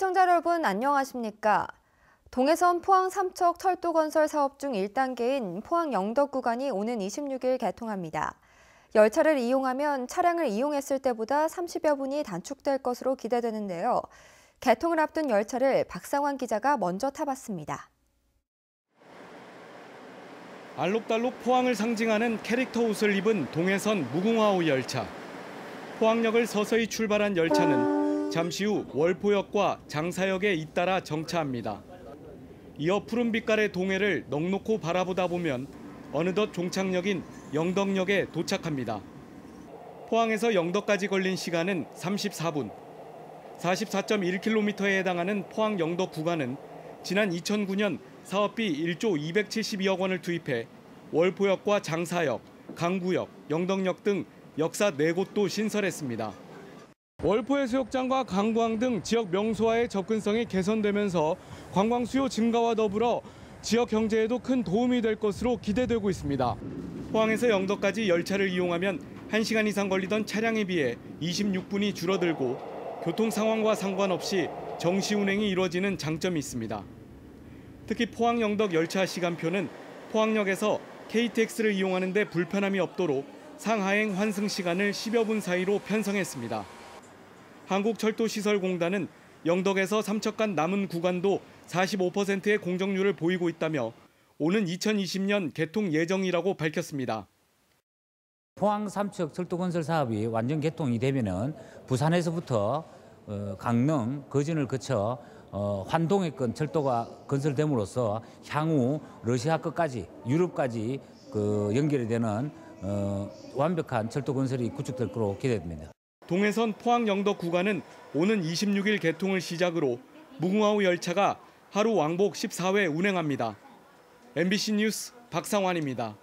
시청자 여러분 안녕하십니까? 동해선 포항 삼척 철도 건설 사업 중 1단계인 포항 영덕 구간이 오는 26일 개통합니다. 열차를 이용하면 차량을 이용했을 때보다 30여 분이 단축될 것으로 기대되는데요. 개통을 앞둔 열차를 박상환 기자가 먼저 타봤습니다. 알록달록 포항을 상징하는 캐릭터 옷을 입은 동해선 무궁화호 열차. 포항역을 서서히 출발한 열차는 잠시 후 월포역과 장사역에 잇따라 정차합니다. 이어 푸른 빛깔의 동해를 넋놓고 바라보다 보면 어느덧 종착역인 영덕역에 도착합니다. 포항에서 영덕까지 걸린 시간은 34분. 44.1km에 해당하는 포항 영덕 구간은 지난 2009년 사업비 1조 272억 원을 투입해 월포역과 장사역, 강구역, 영덕역 등 역사 4곳도 신설했습니다. 월포해수욕장과 강구항 등 지역 명소와의 접근성이 개선되면서 관광 수요 증가와 더불어 지역 경제에도 큰 도움이 될 것으로 기대되고 있습니다. 포항에서 영덕까지 열차를 이용하면 1시간 이상 걸리던 차량에 비해 26분이 줄어들고 교통 상황과 상관없이 정시 운행이 이루어지는 장점이 있습니다. 특히 포항 영덕 열차 시간표는 포항역에서 KTX를 이용하는 데 불편함이 없도록 상하행 환승 시간을 10여 분 사이로 편성했습니다. 한국철도시설공단은 영덕에서 삼척 간 남은 구간도 45%의 공정률을 보이고 있다며 오는 2020년 개통 예정이라고 밝혔습니다. 포항 삼척 철도 건설 사업이 완전 개통이 되면은 부산에서부터 강릉, 거진을 거쳐 환동해권 철도가 건설됨으로써 향후 러시아 끝까지 유럽까지 연결이 되는 완벽한 철도 건설이 구축될 것으로 기대됩니다. 동해선 포항 영덕 구간은 오는 26일 개통을 시작으로 무궁화호 열차가 하루 왕복 14회 운행합니다. MBC 뉴스 박상환입니다.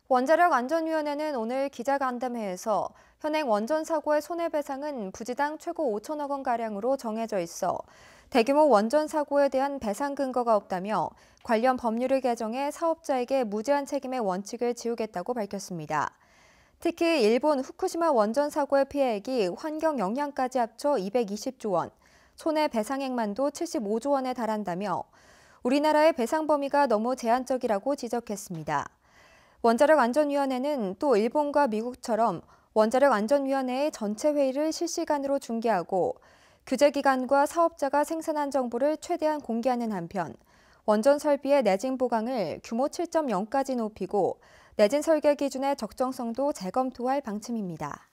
원자력안전위원회는 오늘 기자간담회에서 현행 원전 사고의 손해배상은 부지당 최고 5천억 원가량으로 정해져 있어 대규모 원전 사고에 대한 배상 근거가 없다며 관련 법률을 개정해 사업자에게 무제한 책임의 원칙을 지우겠다고 밝혔습니다. 특히 일본 후쿠시마 원전 사고의 피해액이 환경 영향까지 합쳐 220조 원, 손해배상액만도 75조 원에 달한다며 우리나라의 배상 범위가 너무 제한적이라고 지적했습니다. 원자력안전위원회는 또 일본과 미국처럼 원자력안전위원회의 전체 회의를 실시간으로 중계하고 규제기관과 사업자가 생산한 정보를 최대한 공개하는 한편 원전 설비의 내진 보강을 규모 7.0까지 높이고 내진 설계 기준의 적정성도 재검토할 방침입니다.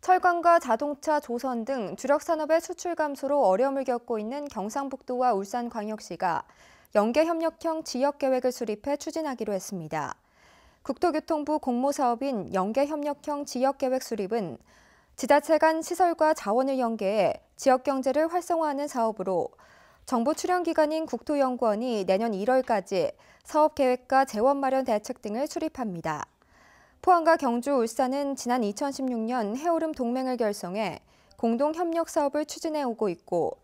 철강과 자동차, 조선 등 주력 산업의 수출 감소로 어려움을 겪고 있는 경상북도와 울산광역시가 연계협력형 지역계획을 수립해 추진하기로 했습니다. 국토교통부 공모사업인 연계협력형 지역계획 수립은 지자체 간 시설과 자원을 연계해 지역경제를 활성화하는 사업으로 정부 출연기관인 국토연구원이 내년 1월까지 사업계획과 재원 마련 대책 등을 수립합니다. 포항과 경주, 울산은 지난 2016년 해오름 동맹을 결성해 공동협력 사업을 추진해오고 있고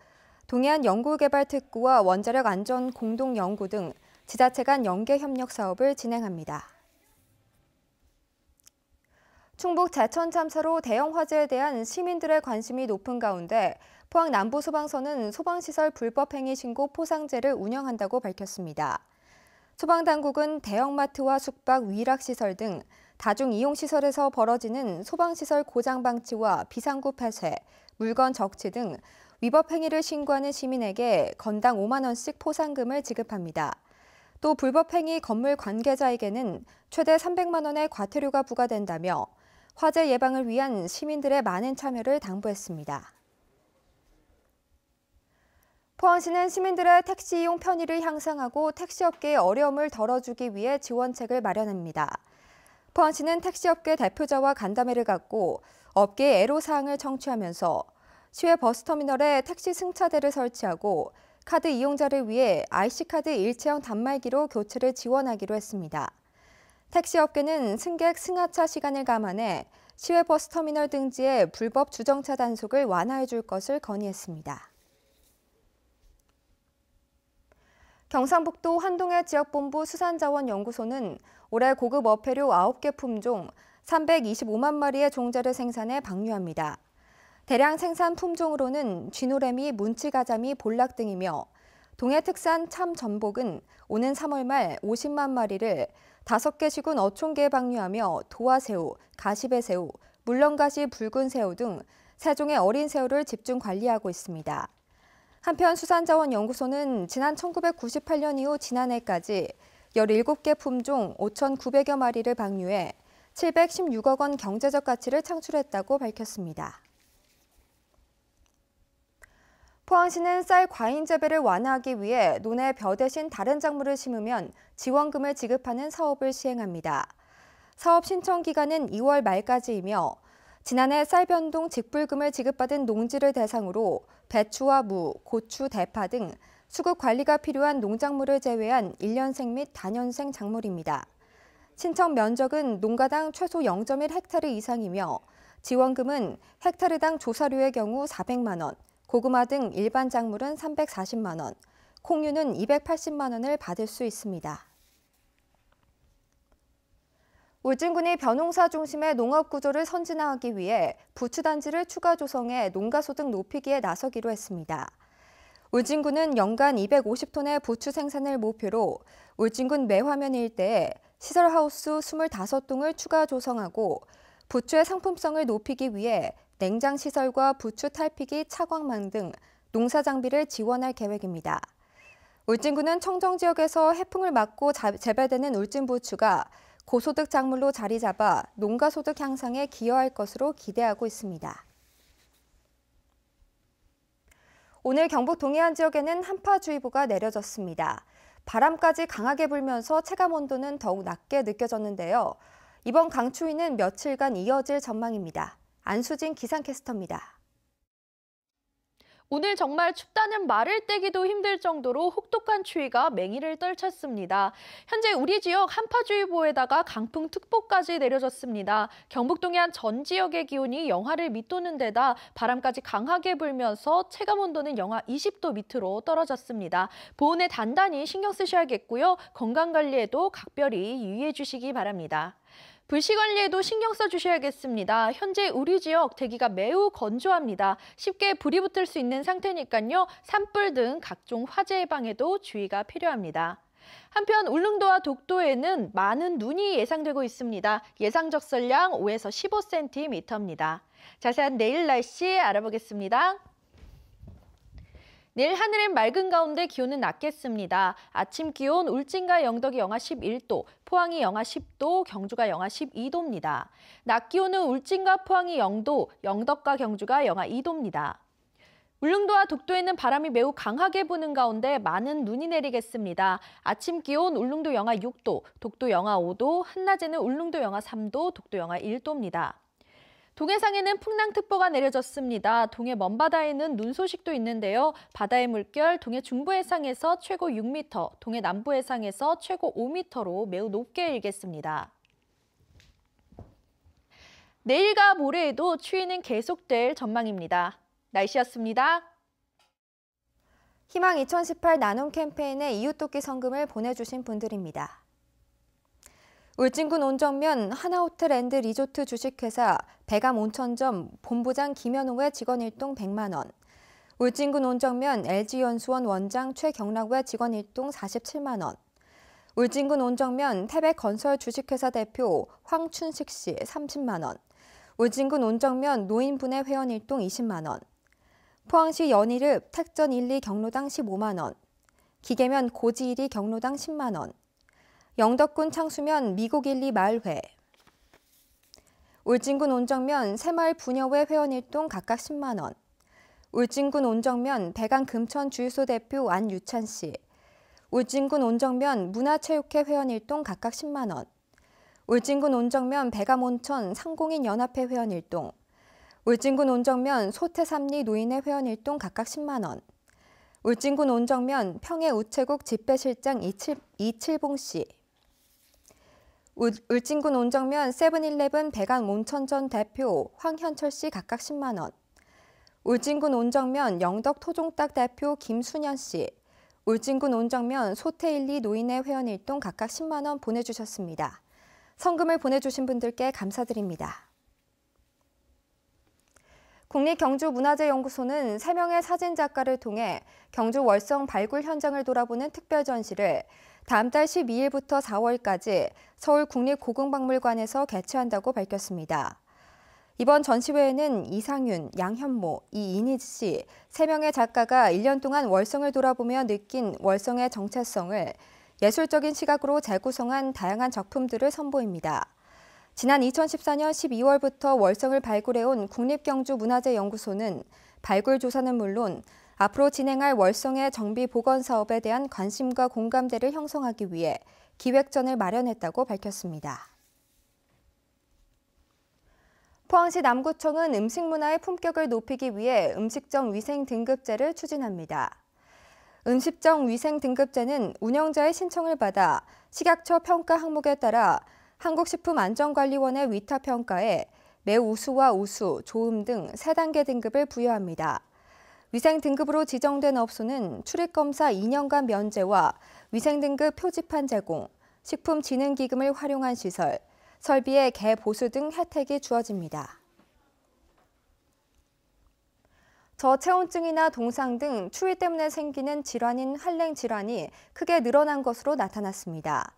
동해안 연구개발특구와 원자력안전 공동연구 등 지자체 간 연계협력 사업을 진행합니다. 충북 제천 참사로 대형 화재에 대한 시민들의 관심이 높은 가운데 포항 남부소방서는 소방시설 불법행위 신고 포상제를 운영한다고 밝혔습니다. 소방당국은 대형마트와 숙박, 위락시설 등 다중이용시설에서 벌어지는 소방시설 고장 방치와 비상구 폐쇄, 물건 적치 등 위법 행위를 신고하는 시민에게 건당 5만 원씩 포상금을 지급합니다. 또 불법 행위 건물 관계자에게는 최대 300만 원의 과태료가 부과된다며 화재 예방을 위한 시민들의 많은 참여를 당부했습니다. 포항시는 시민들의 택시 이용 편의를 향상하고 택시업계의 어려움을 덜어주기 위해 지원책을 마련합니다. 포항시는 택시업계 대표자와 간담회를 갖고 업계의 애로사항을 청취하면서 시외 버스터미널에 택시 승차대를 설치하고 카드 이용자를 위해 IC카드 일체형 단말기로 교체를 지원하기로 했습니다. 택시업계는 승객 승하차 시간을 감안해 시외 버스터미널 등지의 불법 주정차 단속을 완화해 줄 것을 건의했습니다. 경상북도 환동해 지역본부 수산자원연구소는 올해 고급 어패류 9개 품종 325만 마리의 종자를 생산해 방류합니다. 대량 생산 품종으로는 쥐노래미, 문치가자미, 볼락 등이며 동해 특산 참 전복은 오는 3월 말 50만 마리를 5개 시군 어촌계에 방류하며 도화새우, 가시배새우, 물렁가시 붉은 새우 등 3종의 어린 새우를 집중 관리하고 있습니다. 한편 수산자원연구소는 지난 1998년 이후 지난해까지 17개 품종 5,900여 마리를 방류해 716억 원 경제적 가치를 창출했다고 밝혔습니다. 포항시는 쌀 과인 재배를 완화하기 위해 논에 벼 대신 다른 작물을 심으면 지원금을 지급하는 사업을 시행합니다. 사업 신청 기간은 2월 말까지이며 지난해 쌀 변동 직불금을 지급받은 농지를 대상으로 배추와 무, 고추, 대파 등 수급 관리가 필요한 농작물을 제외한 1년생 및 다년생 작물입니다. 신청 면적은 농가당 최소 0.1헥타르 이상이며 지원금은 헥타르당 조사료의 경우 400만 원, 고구마 등 일반 작물은 340만 원, 콩류는 280만 원을 받을 수 있습니다. 울진군이 벼농사 중심의 농업 구조를 선진화하기 위해 부추단지를 추가 조성해 농가 소득 높이기에 나서기로 했습니다. 울진군은 연간 250톤의 부추 생산을 목표로 울진군 매화면 일대에 시설하우스 25동을 추가 조성하고 부추의 상품성을 높이기 위해 냉장시설과 부추 탈피기, 차광망 등 농사 장비를 지원할 계획입니다. 울진군은 청정지역에서 해풍을 막고 재배되는 울진부추가 고소득 작물로 자리 잡아 농가 소득 향상에 기여할 것으로 기대하고 있습니다. 오늘 경북 동해안 지역에는 한파주의보가 내려졌습니다. 바람까지 강하게 불면서 체감온도는 더욱 낮게 느껴졌는데요. 이번 강추위는 며칠간 이어질 전망입니다. 안수진 기상캐스터입니다. 오늘 정말 춥다는 말을 떼기도 힘들 정도로 혹독한 추위가 맹위를 떨쳤습니다. 현재 우리 지역 한파주의보에다가 강풍특보까지 내려졌습니다. 경북 동해안 전 지역의 기온이 영하를 밑도는 데다 바람까지 강하게 불면서 체감온도는 영하 20도 밑으로 떨어졌습니다. 보온에 단단히 신경 쓰셔야겠고요. 건강관리에도 각별히 유의해 주시기 바랍니다. 불씨 관리에도 신경 써주셔야겠습니다. 현재 우리 지역 대기가 매우 건조합니다. 쉽게 불이 붙을 수 있는 상태니까요. 산불 등 각종 화재 예방에도 주의가 필요합니다. 한편 울릉도와 독도에는 많은 눈이 예상되고 있습니다. 예상 적설량 5에서 15cm입니다. 자세한 내일 날씨 알아보겠습니다. 내일 하늘은 맑은 가운데 기온은 낮겠습니다. 아침 기온 울진과 영덕이 영하 11도, 포항이 영하 10도, 경주가 영하 12도입니다. 낮 기온은 울진과 포항이 0도, 영덕과 경주가 영하 2도입니다. 울릉도와 독도에는 바람이 매우 강하게 부는 가운데 많은 눈이 내리겠습니다. 아침 기온 울릉도 영하 6도, 독도 영하 5도, 한낮에는 울릉도 영하 3도, 독도 영하 1도입니다. 동해상에는 풍랑특보가 내려졌습니다. 동해 먼바다에는 눈 소식도 있는데요. 바다의 물결 동해 중부 해상에서 최고 6m, 동해 남부 해상에서 최고 5m로 매우 높게 일겠습니다. 내일과 모레에도 추위는 계속될 전망입니다. 날씨였습니다. 희망 2018 나눔 캠페인에 이웃돕기 성금을 보내주신 분들입니다. 울진군 온정면 하나호텔 앤드 리조트 주식회사 백암 온천점 본부장 김현호의 직원 일동 100만 원, 울진군 온정면 LG연수원 원장 최경락의 직원 일동 47만 원, 울진군 온정면 태백건설 주식회사 대표 황춘식 씨 30만 원, 울진군 온정면 노인분해 회원 일동 20만 원, 포항시 연일읍 택전 1, 2 경로당 15만 원, 기계면 고지 1위 경로당 10만 원, 영덕군 창수면 미국 1, 2 마을회, 울진군 온정면 새마을 부녀회 회원 일동 각각 10만 원, 울진군 온정면 백안 금천 주유소 대표 안유찬 씨, 울진군 온정면 문화체육회 회원 일동 각각 10만 원, 울진군 온정면 백암 온천 상공인 연합회 회원 일동, 울진군 온정면 소태삼리 노인회 회원 일동 각각 10만 원, 울진군 온정면 평해 우체국 집배실장 이칠봉 씨, 울진군 온정면 세븐일레븐 백안 온천전 대표 황현철 씨 각각 10만 원, 울진군 온정면 영덕 토종닭 대표 김순현 씨, 울진군 온정면 소태1, 2 노인회 회원 일동 각각 10만 원 보내주셨습니다. 성금을 보내주신 분들께 감사드립니다. 국립경주문화재연구소는 3명의 사진작가를 통해 경주 월성 발굴 현장을 돌아보는 특별 전시를 다음 달 12일부터 4월까지 서울 국립고궁박물관에서 개최한다고 밝혔습니다. 이번 전시회에는 이상윤, 양현모, 이인희 씨 3명의 작가가 1년 동안 월성을 돌아보며 느낀 월성의 정체성을 예술적인 시각으로 재구성한 다양한 작품들을 선보입니다. 지난 2014년 12월부터 월성을 발굴해온 국립경주문화재연구소는 발굴 조사는 물론 앞으로 진행할 월성의 정비 복원 사업에 대한 관심과 공감대를 형성하기 위해 기획전을 마련했다고 밝혔습니다. 포항시 남구청은 음식 문화의 품격을 높이기 위해 음식점 위생 등급제를 추진합니다. 음식점 위생 등급제는 운영자의 신청을 받아 식약처 평가 항목에 따라 한국식품안전관리원의 위탁평가에 매우 우수와 우수, 좋음 등 3단계 등급을 부여합니다. 위생 등급으로 지정된 업소는 출입검사 2년간 면제와 위생 등급 표지판 제공, 식품진흥기금을 활용한 시설, 설비의 개보수 등 혜택이 주어집니다. 저체온증이나 동상 등 추위 때문에 생기는 질환인 한랭 질환이 크게 늘어난 것으로 나타났습니다.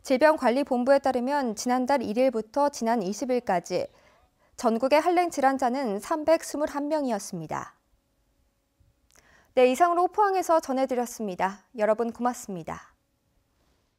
질병관리본부에 따르면 지난달 1일부터 지난 20일까지 전국의 한랭 질환자는 321명이었습니다. 네, 이상으로 포항에서 전해드렸습니다. 여러분 고맙습니다.